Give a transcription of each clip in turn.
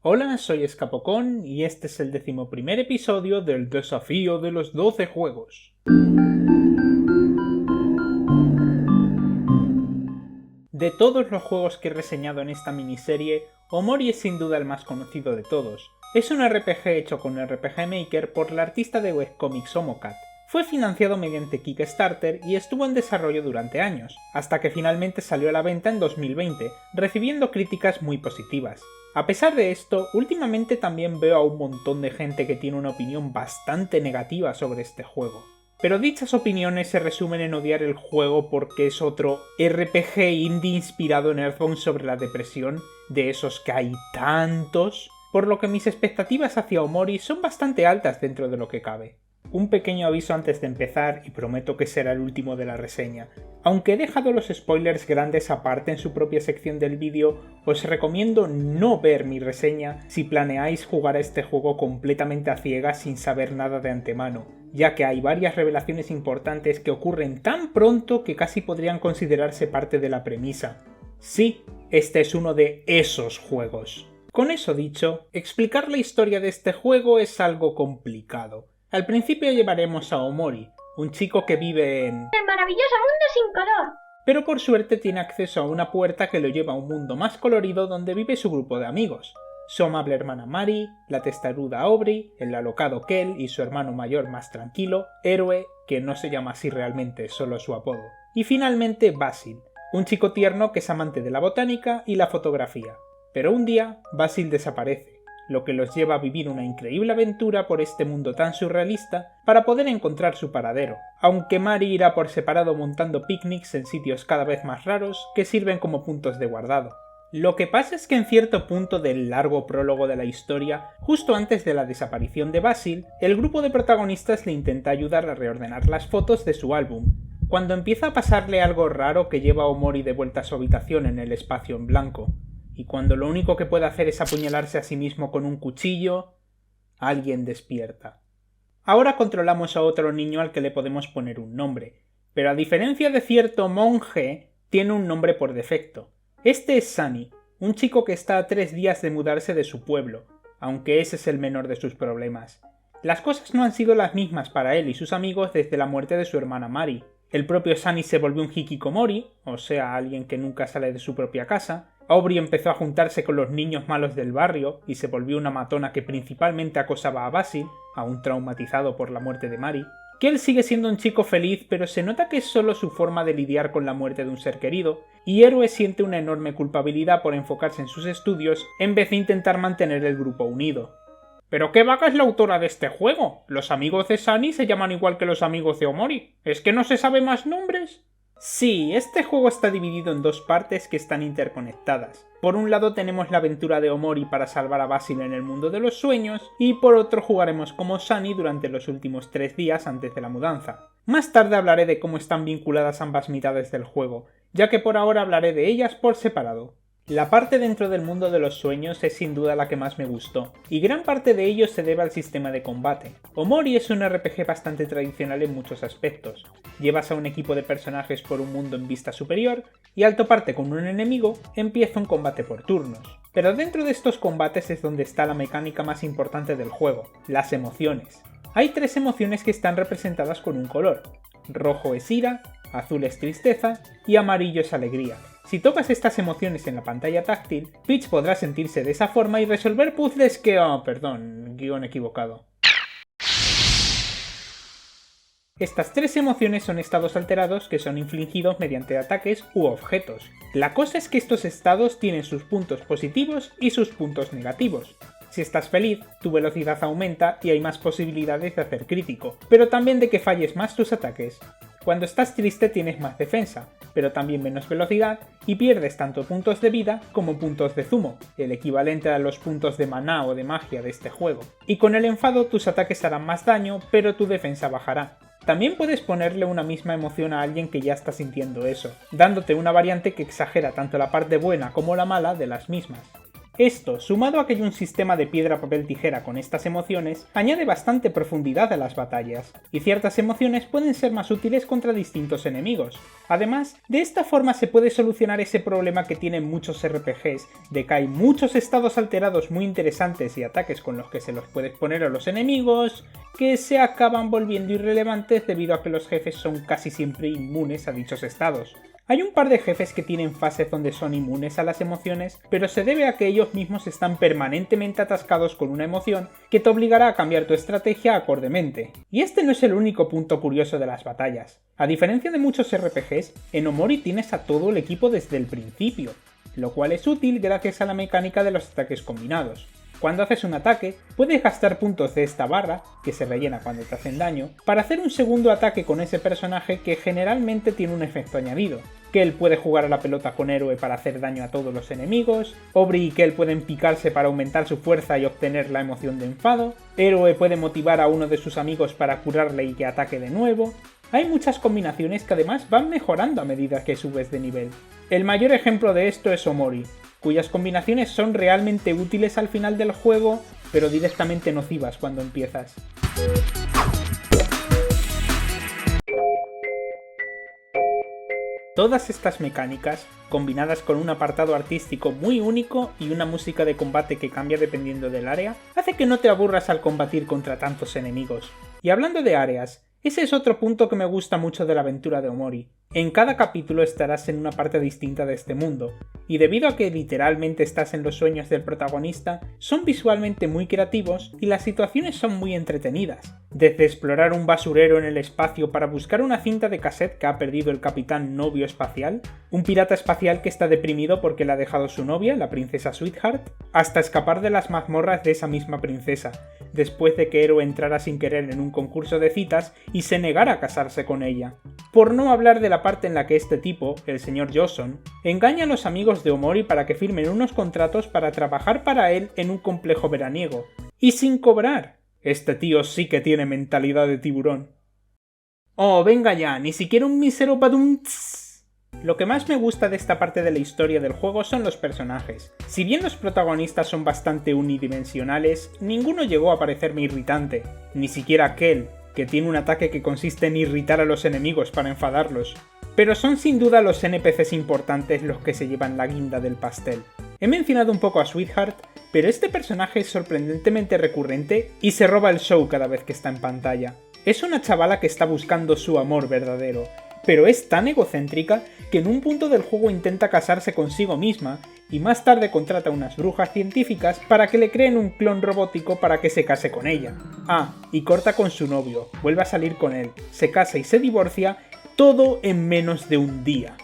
Hola, soy Escapocón y este es el 11º episodio del Desafío de los 12 juegos. De todos los juegos que he reseñado en esta miniserie, Omori es sin duda el más conocido de todos. Es un RPG hecho con RPG Maker por la artista de webcomics Omocat. Fue financiado mediante Kickstarter y estuvo en desarrollo durante años, hasta que finalmente salió a la venta en 2020, recibiendo críticas muy positivas. A pesar de esto, últimamente también veo a un montón de gente que tiene una opinión bastante negativa sobre este juego. Pero dichas opiniones se resumen en odiar el juego porque es otro RPG indie inspirado en Earthbound sobre la depresión, de esos que hay tantos, por lo que mis expectativas hacia Omori son bastante altas dentro de lo que cabe. Un pequeño aviso antes de empezar, y prometo que será el último de la reseña. Aunque he dejado los spoilers grandes aparte en su propia sección del vídeo, os recomiendo no ver mi reseña si planeáis jugar a este juego completamente a ciegas sin saber nada de antemano, ya que hay varias revelaciones importantes que ocurren tan pronto que casi podrían considerarse parte de la premisa. Sí, este es uno de esos juegos. Con eso dicho, explicar la historia de este juego es algo complicado. Al principio llevaremos a Omori, un chico que vive en el maravilloso mundo sin color. Pero por suerte tiene acceso a una puerta que lo lleva a un mundo más colorido donde vive su grupo de amigos. Su amable hermana Mari, la testaruda Aubrey, el alocado Kel y su hermano mayor más tranquilo, Héroe, que no se llama así realmente, solo su apodo. Y finalmente Basil, un chico tierno que es amante de la botánica y la fotografía. Pero un día, Basil desaparece, lo que los lleva a vivir una increíble aventura por este mundo tan surrealista para poder encontrar su paradero, aunque Mari irá por separado montando picnics en sitios cada vez más raros que sirven como puntos de guardado. Lo que pasa es que en cierto punto del largo prólogo de la historia, justo antes de la desaparición de Basil, el grupo de protagonistas le intenta ayudar a reordenar las fotos de su álbum, cuando empieza a pasarle algo raro que lleva a Omori de vuelta a su habitación en el espacio en blanco. Y cuando lo único que puede hacer es apuñalarse a sí mismo con un cuchillo, alguien despierta. Ahora controlamos a otro niño al que le podemos poner un nombre, pero a diferencia de cierto monje, tiene un nombre por defecto. Este es Sunny, un chico que está a 3 días de mudarse de su pueblo, aunque ese es el menor de sus problemas. Las cosas no han sido las mismas para él y sus amigos desde la muerte de su hermana Mari. El propio Sunny se volvió un hikikomori, o sea, alguien que nunca sale de su propia casa. Aubrey empezó a juntarse con los niños malos del barrio y se volvió una matona que principalmente acosaba a Basil, aún traumatizado por la muerte de Mari. Kel sigue siendo un chico feliz, pero se nota que es solo su forma de lidiar con la muerte de un ser querido, y Héroe siente una enorme culpabilidad por enfocarse en sus estudios en vez de intentar mantener el grupo unido. ¿Pero qué vaca es la autora de este juego? ¿Los amigos de Sunny se llaman igual que los amigos de Omori? ¿Es que no se sabe más nombres? Sí, este juego está dividido en 2 partes que están interconectadas. Por un lado tenemos la aventura de Omori para salvar a Basil en el mundo de los sueños, y por otro jugaremos como Sunny durante los últimos 3 días antes de la mudanza. Más tarde hablaré de cómo están vinculadas ambas mitades del juego, ya que por ahora hablaré de ellas por separado. La parte dentro del mundo de los sueños es sin duda la que más me gustó, y gran parte de ello se debe al sistema de combate. Omori es un RPG bastante tradicional en muchos aspectos. Llevas a un equipo de personajes por un mundo en vista superior, y al toparte con un enemigo, empieza un combate por turnos. Pero dentro de estos combates es donde está la mecánica más importante del juego, las emociones. Hay 3 emociones que están representadas con un color. Rojo es ira, azul es tristeza y amarillo es alegría. Si tocas estas emociones en la pantalla táctil, Peach podrá sentirse de esa forma y resolver puzzles que... guión equivocado. Estas 3 emociones son estados alterados que son infligidos mediante ataques u objetos. La cosa es que estos estados tienen sus puntos positivos y sus puntos negativos. Si estás feliz, tu velocidad aumenta y hay más posibilidades de hacer crítico, pero también de que falles más tus ataques. Cuando estás triste tienes más defensa, pero también menos velocidad y pierdes tanto puntos de vida como puntos de zumo, el equivalente a los puntos de maná o de magia de este juego. Y con el enfado tus ataques harán más daño, pero tu defensa bajará. También puedes ponerle una misma emoción a alguien que ya está sintiendo eso, dándote una variante que exagera tanto la parte buena como la mala de las mismas. Esto, sumado a que hay un sistema de piedra, papel, tijera con estas emociones, añade bastante profundidad a las batallas, y ciertas emociones pueden ser más útiles contra distintos enemigos. Además, de esta forma se puede solucionar ese problema que tienen muchos RPGs, de que hay muchos estados alterados muy interesantes y ataques con los que se los puedes poner a los enemigos, que se acaban volviendo irrelevantes debido a que los jefes son casi siempre inmunes a dichos estados. Hay un par de jefes que tienen fases donde son inmunes a las emociones, pero se debe a que ellos mismos están permanentemente atascados con una emoción que te obligará a cambiar tu estrategia acordemente. Y este no es el único punto curioso de las batallas. A diferencia de muchos RPGs, en Omori tienes a todo el equipo desde el principio, lo cual es útil gracias a la mecánica de los ataques combinados. Cuando haces un ataque, puedes gastar puntos de esta barra, que se rellena cuando te hacen daño, para hacer un segundo ataque con ese personaje que generalmente tiene un efecto añadido. Kel puede jugar a la pelota con Héroe para hacer daño a todos los enemigos, Aubrey y Kel pueden picarse para aumentar su fuerza y obtener la emoción de enfado, Héroe puede motivar a uno de sus amigos para curarle y que ataque de nuevo. Hay muchas combinaciones que además van mejorando a medida que subes de nivel. El mayor ejemplo de esto es Omori, cuyas combinaciones son realmente útiles al final del juego, pero directamente nocivas cuando empiezas. Todas estas mecánicas, combinadas con un apartado artístico muy único y una música de combate que cambia dependiendo del área, hace que no te aburras al combatir contra tantos enemigos. Y hablando de áreas, ese es otro punto que me gusta mucho de la aventura de Omori. En cada capítulo estarás en una parte distinta de este mundo, y debido a que literalmente estás en los sueños del protagonista, son visualmente muy creativos y las situaciones son muy entretenidas. Desde explorar un basurero en el espacio para buscar una cinta de cassette que ha perdido el capitán novio espacial, un pirata espacial que está deprimido porque le ha dejado su novia, la princesa Sweetheart, hasta escapar de las mazmorras de esa misma princesa, después de que Héroe entrara sin querer en un concurso de citas y se negara a casarse con ella. Por no hablar de la parte en la que este tipo, el señor Johnson, engaña a los amigos de Omori para que firmen unos contratos para trabajar para él en un complejo veraniego, y sin cobrar. Este tío sí que tiene mentalidad de tiburón. Oh, venga ya, ni siquiera un mísero badumts. Lo que más me gusta de esta parte de la historia del juego son los personajes. Si bien los protagonistas son bastante unidimensionales, ninguno llegó a parecerme irritante, ni siquiera Kel, que tiene un ataque que consiste en irritar a los enemigos para enfadarlos. Pero son sin duda los NPCs importantes los que se llevan la guinda del pastel. He mencionado un poco a Sweetheart, pero este personaje es sorprendentemente recurrente y se roba el show cada vez que está en pantalla. Es una chavala que está buscando su amor verdadero, pero es tan egocéntrica que en un punto del juego intenta casarse consigo misma y más tarde contrata a unas brujas científicas para que le creen un clon robótico para que se case con ella. Ah, y corta con su novio, vuelve a salir con él, se casa y se divorcia, todo en menos de un día.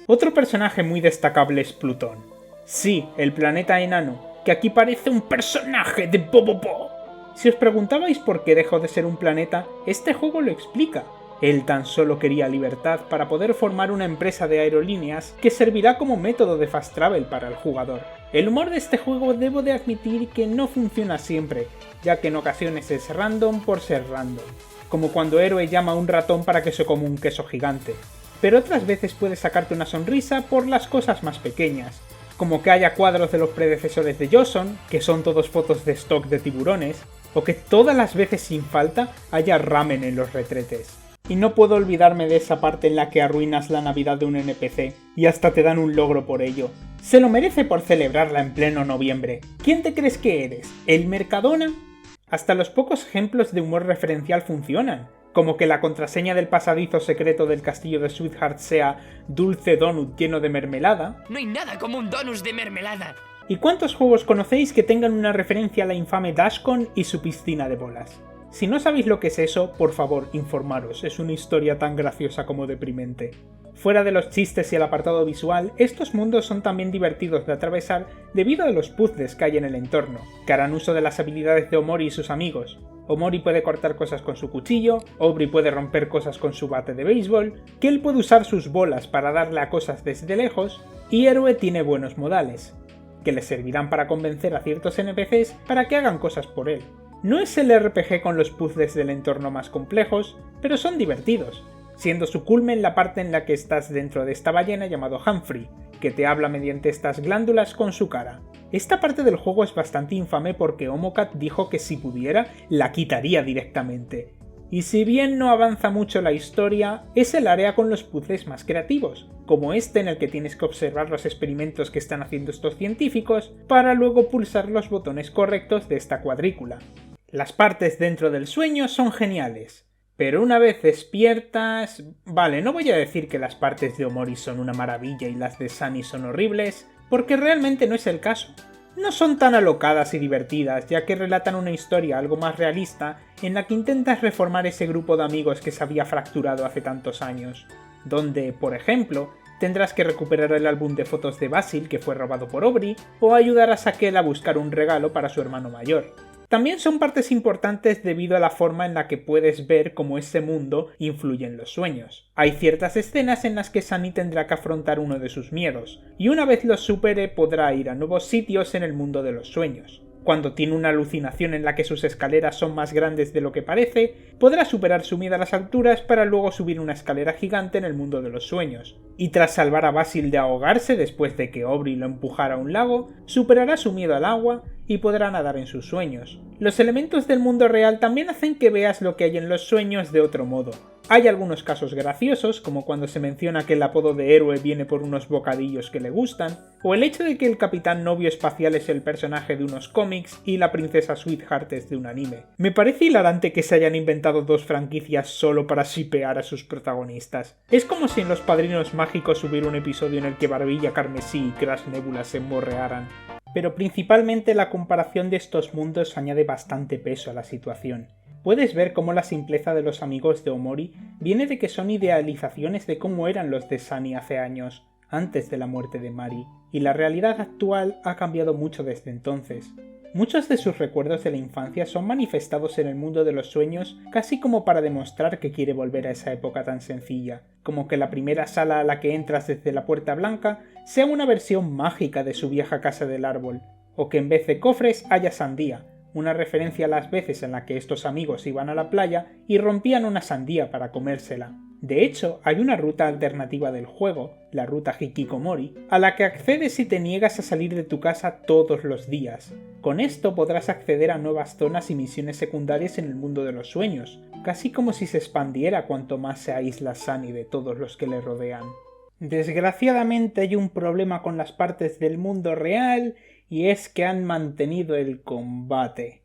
Otro personaje muy destacable es Plutón. Sí, el planeta enano, que aquí parece un personaje de Bobobo. Si os preguntabais por qué dejó de ser un planeta, este juego lo explica. Él tan solo quería libertad para poder formar una empresa de aerolíneas que servirá como método de fast travel para el jugador. El humor de este juego debo de admitir que no funciona siempre, ya que en ocasiones es random por ser random, como cuando Héroe llama a un ratón para que se coma un queso gigante. Pero otras veces puede sacarte una sonrisa por las cosas más pequeñas, como que haya cuadros de los predecesores de Johnson, que son todos fotos de stock de tiburones, o que todas las veces sin falta haya ramen en los retretes. Y no puedo olvidarme de esa parte en la que arruinas la Navidad de un NPC, y hasta te dan un logro por ello. Se lo merece por celebrarla en pleno noviembre. ¿Quién te crees que eres? ¿El Mercadona? Hasta los pocos ejemplos de humor referencial funcionan, como que la contraseña del pasadizo secreto del castillo de Sweetheart sea dulce donut lleno de mermelada. No hay nada como un donut de mermelada. ¿Y cuántos juegos conocéis que tengan una referencia a la infame Dashcon y su piscina de bolas? Si no sabéis lo que es eso, por favor, informaros, es una historia tan graciosa como deprimente. Fuera de los chistes y el apartado visual, estos mundos son también divertidos de atravesar debido a los puzzles que hay en el entorno, que harán uso de las habilidades de Omori y sus amigos. Omori puede cortar cosas con su cuchillo, Aubrey puede romper cosas con su bate de béisbol, Kel puede usar sus bolas para darle a cosas desde lejos, y Héroe tiene buenos modales, que le servirán para convencer a ciertos NPCs para que hagan cosas por él. No es el RPG con los puzzles del entorno más complejos, pero son divertidos, siendo su culmen la parte en la que estás dentro de esta ballena llamado Humphrey, que te habla mediante estas glándulas con su cara. Esta parte del juego es bastante infame porque Omocat dijo que si pudiera, la quitaría directamente. Y si bien no avanza mucho la historia, es el área con los puzzles más creativos, como este en el que tienes que observar los experimentos que están haciendo estos científicos para luego pulsar los botones correctos de esta cuadrícula. Las partes dentro del sueño son geniales, pero una vez despiertas... Vale, no voy a decir que las partes de Omori son una maravilla y las de Sunny son horribles, porque realmente no es el caso. No son tan alocadas y divertidas, ya que relatan una historia algo más realista en la que intentas reformar ese grupo de amigos que se había fracturado hace tantos años, donde, por ejemplo, tendrás que recuperar el álbum de fotos de Basil que fue robado por Aubrey, o ayudar a Sakel a buscar un regalo para su hermano mayor. También son partes importantes debido a la forma en la que puedes ver cómo ese mundo influye en los sueños. Hay ciertas escenas en las que Sunny tendrá que afrontar uno de sus miedos, y una vez los supere podrá ir a nuevos sitios en el mundo de los sueños. Cuando tiene una alucinación en la que sus escaleras son más grandes de lo que parece, podrá superar su miedo a las alturas para luego subir una escalera gigante en el mundo de los sueños. Y tras salvar a Basil de ahogarse después de que Aubrey lo empujara a un lago, superará su miedo al agua y podrá nadar en sus sueños. Los elementos del mundo real también hacen que veas lo que hay en los sueños de otro modo. Hay algunos casos graciosos, como cuando se menciona que el apodo de héroe viene por unos bocadillos que le gustan, o el hecho de que el capitán novio espacial es el personaje de unos cómics y la princesa Sweetheart es de un anime. Me parece hilarante que se hayan inventado dos franquicias solo para shippear a sus protagonistas. Es como si en Los Padrinos Mágicos hubiera un episodio en el que Barbilla Carmesí y Crash Nebula se morrearan. Pero principalmente la comparación de estos mundos añade bastante peso a la situación. Puedes ver cómo la simpleza de los amigos de Omori viene de que son idealizaciones de cómo eran los de Sunny hace años, antes de la muerte de Mari, y la realidad actual ha cambiado mucho desde entonces. Muchos de sus recuerdos de la infancia son manifestados en el mundo de los sueños casi como para demostrar que quiere volver a esa época tan sencilla, como que la primera sala a la que entras desde la Puerta Blanca sea una versión mágica de su vieja casa del árbol, o que en vez de cofres haya sandía, una referencia a las veces en la que estos amigos iban a la playa y rompían una sandía para comérsela. De hecho, hay una ruta alternativa del juego, la ruta Hikikomori, a la que accedes si te niegas a salir de tu casa todos los días. Con esto podrás acceder a nuevas zonas y misiones secundarias en el mundo de los sueños, casi como si se expandiera cuanto más se aísla Sunny de todos los que le rodean. Desgraciadamente hay un problema con las partes del mundo real, y es que han mantenido el combate.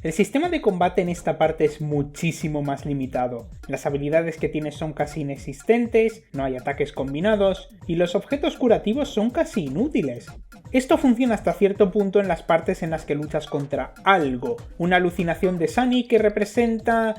El sistema de combate en esta parte es muchísimo más limitado, las habilidades que tienes son casi inexistentes, no hay ataques combinados, y los objetos curativos son casi inútiles. Esto funciona hasta cierto punto en las partes en las que luchas contra algo, una alucinación de Sunny que representa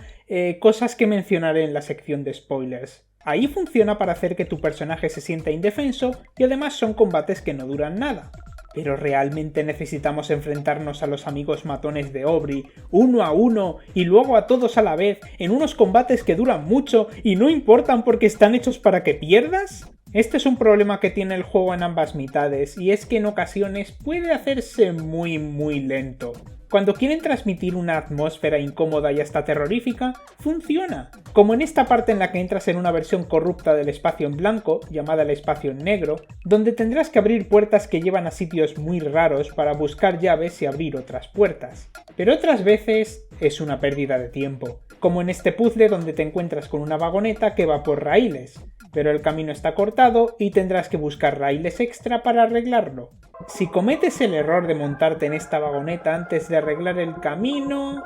cosas que mencionaré en la sección de spoilers. Ahí funciona para hacer que tu personaje se sienta indefenso y además son combates que no duran nada. Pero ¿realmente necesitamos enfrentarnos a los amigos matones de Aubrey uno a uno y luego a todos a la vez en unos combates que duran mucho y no importan porque están hechos para que pierdas? Este es un problema que tiene el juego en ambas mitades, y es que en ocasiones puede hacerse muy lento. Cuando quieren transmitir una atmósfera incómoda y hasta terrorífica, funciona. Como en esta parte en la que entras en una versión corrupta del espacio en blanco, llamada el espacio en negro, donde tendrás que abrir puertas que llevan a sitios muy raros para buscar llaves y abrir otras puertas. Pero otras veces es una pérdida de tiempo, como en este puzzle donde te encuentras con una vagoneta que va por raíles, pero el camino está cortado y tendrás que buscar raíles extra para arreglarlo. Si cometes el error de montarte en esta vagoneta antes de arreglar el camino...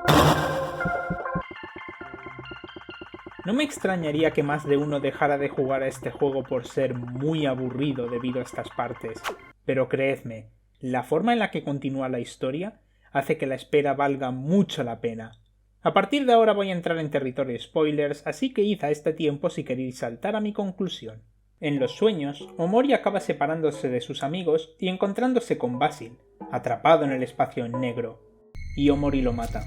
No me extrañaría que más de uno dejara de jugar a este juego por ser muy aburrido debido a estas partes, pero creedme, la forma en la que continúa la historia hace que la espera valga mucho la pena. A partir de ahora voy a entrar en territorio spoilers, así que id a este tiempo si queréis saltar a mi conclusión. En los sueños, Omori acaba separándose de sus amigos y encontrándose con Basil, atrapado en el espacio en negro, y Omori lo mata.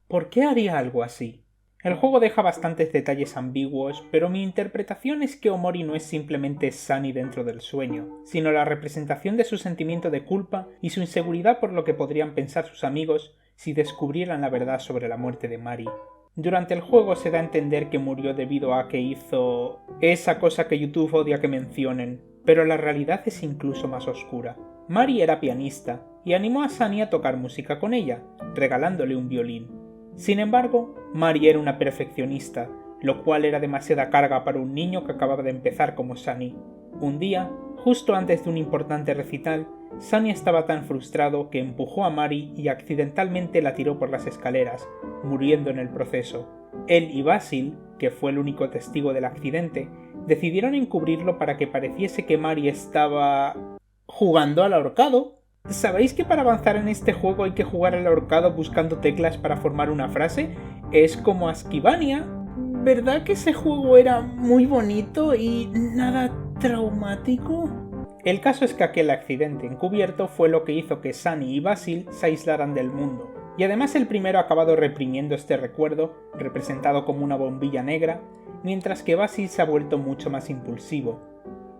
¿Por qué haría algo así? El juego deja bastantes detalles ambiguos, pero mi interpretación es que Omori no es simplemente Sunny dentro del sueño, sino la representación de su sentimiento de culpa y su inseguridad por lo que podrían pensar sus amigos si descubrieran la verdad sobre la muerte de Mari. Durante el juego se da a entender que murió debido a que hizo esa cosa que YouTube odia que mencionen, pero la realidad es incluso más oscura. Mari era pianista y animó a Sunny a tocar música con ella, regalándole un violín. Sin embargo, Mari era una perfeccionista, lo cual era demasiada carga para un niño que acababa de empezar como Sunny. Un día, justo antes de un importante recital, Sunny estaba tan frustrado que empujó a Mari y accidentalmente la tiró por las escaleras, muriendo en el proceso. Él y Basil, que fue el único testigo del accidente, decidieron encubrirlo para que pareciese que Mari estaba jugando al ahorcado. ¿Sabéis que para avanzar en este juego hay que jugar al ahorcado buscando teclas para formar una frase? Es como Asquibania. ¿Verdad que ese juego era muy bonito y nada traumático? El caso es que aquel accidente encubierto fue lo que hizo que Sunny y Basil se aislaran del mundo, y además el primero ha acabado reprimiendo este recuerdo, representado como una bombilla negra, mientras que Basil se ha vuelto mucho más impulsivo.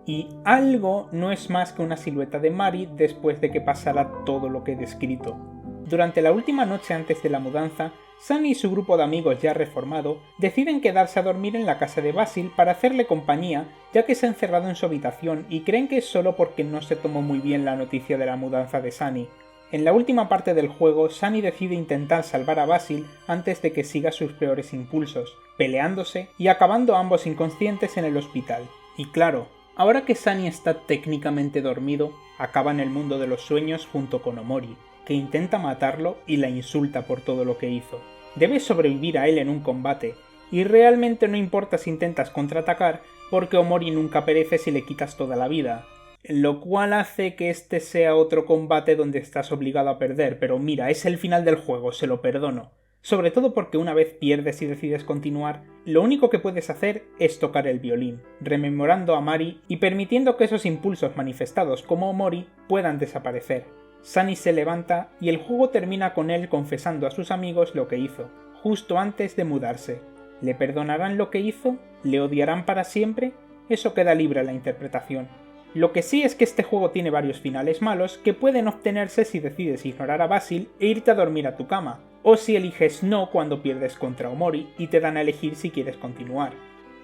Y algo no es más que una silueta de Mari después de que pasara todo lo que he descrito. Durante la última noche antes de la mudanza, Sunny y su grupo de amigos ya reformado deciden quedarse a dormir en la casa de Basil para hacerle compañía, ya que se ha encerrado en su habitación y creen que es solo porque no se tomó muy bien la noticia de la mudanza de Sunny. En la última parte del juego, Sunny decide intentar salvar a Basil antes de que siga sus peores impulsos, peleándose y acabando ambos inconscientes en el hospital. Y claro, ahora que Sunny está técnicamente dormido, acaba en el mundo de los sueños junto con Omori, que intenta matarlo y la insulta por todo lo que hizo. Debes sobrevivir a él en un combate, y realmente no importa si intentas contraatacar, porque Omori nunca perece si le quitas toda la vida, lo cual hace que este sea otro combate donde estás obligado a perder, pero mira, es el final del juego, se lo perdono. Sobre todo porque una vez pierdes y decides continuar, lo único que puedes hacer es tocar el violín, rememorando a Mari y permitiendo que esos impulsos manifestados como Omori puedan desaparecer. Sunny se levanta y el juego termina con él confesando a sus amigos lo que hizo, justo antes de mudarse. ¿Le perdonarán lo que hizo? ¿Le odiarán para siempre? Eso queda libre a la interpretación. Lo que sí es que este juego tiene varios finales malos que pueden obtenerse si decides ignorar a Basil e irte a dormir a tu cama, o si eliges no cuando pierdes contra Omori y te dan a elegir si quieres continuar.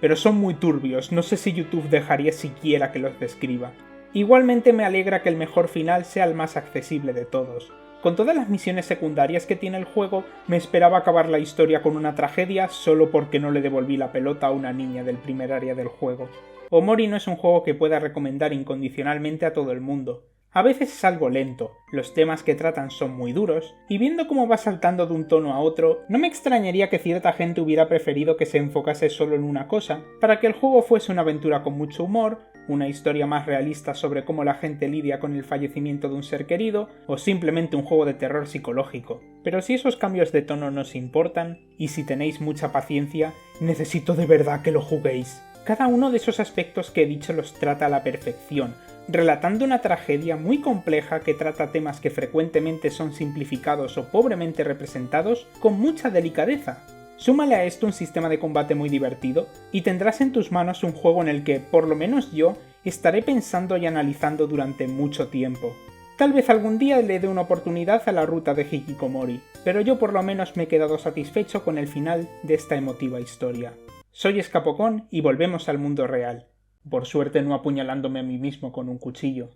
Pero son muy turbios, no sé si YouTube dejaría siquiera que los describa. Igualmente me alegra que el mejor final sea el más accesible de todos. Con todas las misiones secundarias que tiene el juego, me esperaba acabar la historia con una tragedia solo porque no le devolví la pelota a una niña del primer área del juego. Omori no es un juego que pueda recomendar incondicionalmente a todo el mundo. A veces es algo lento, los temas que tratan son muy duros, y viendo cómo va saltando de un tono a otro, no me extrañaría que cierta gente hubiera preferido que se enfocase solo en una cosa, para que el juego fuese una aventura con mucho humor, una historia más realista sobre cómo la gente lidia con el fallecimiento de un ser querido, o simplemente un juego de terror psicológico. Pero si esos cambios de tono nos importan, y si tenéis mucha paciencia, necesito de verdad que lo juguéis. Cada uno de esos aspectos que he dicho los trata a la perfección, relatando una tragedia muy compleja que trata temas que frecuentemente son simplificados o pobremente representados con mucha delicadeza. Súmale a esto un sistema de combate muy divertido y tendrás en tus manos un juego en el que, por lo menos yo, estaré pensando y analizando durante mucho tiempo. Tal vez algún día le dé una oportunidad a la ruta de Hikikomori, pero yo por lo menos me he quedado satisfecho con el final de esta emotiva historia. Soy Escapocón y volvemos al mundo real. Por suerte no apuñalándome a mí mismo con un cuchillo.